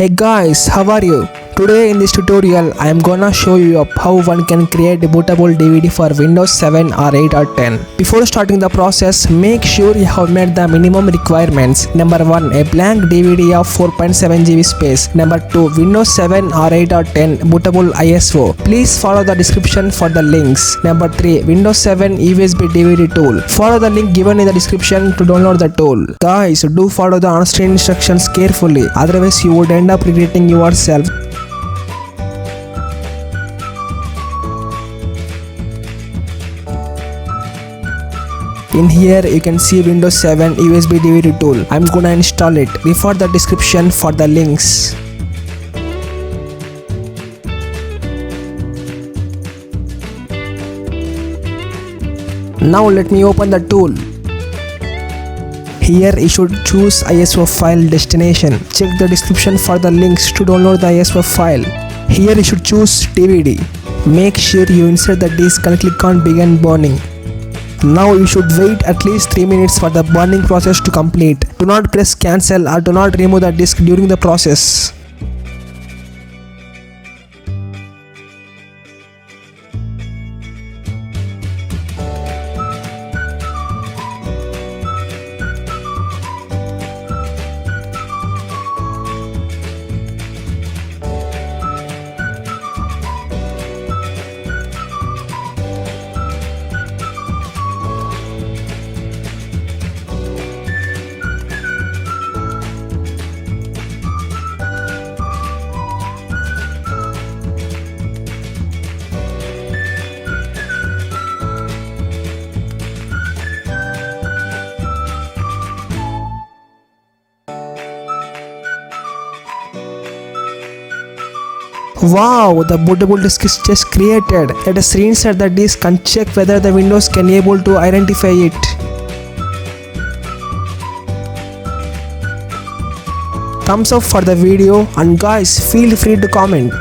Hey guys, how are you? Today in this tutorial I am gonna show you how one can create a bootable DVD for Windows 7 or 8 or 10. Before starting the process, make sure you have met the minimum requirements. Number 1. A blank DVD of 4.7 GB space. Number 2. Windows 7 or 8 or 10 bootable ISO. Please follow the description for the links. Number 3. Windows 7 USB DVD tool. Follow the link given in the description to download the tool. Guys, do follow the on-screen instructions carefully, otherwise you would end up regretting yourself. In here you can see Windows 7 USB DVD tool. I'm gonna install it. Refer the description for the links. Now let me open the tool. Here you should choose ISO file destination. Check the description for the links to download the ISO file. Here you should choose DVD. Make sure you insert the disk and click on begin burning. Now you should wait at least 3 minutes for the burning process to complete. Do not press cancel or do not remove the disk during the process. Wow, the bootable disk is just created. Let us reinsert the disk and check whether the Windows can able to identify it. Thumbs up for the video, and guys, feel free to comment.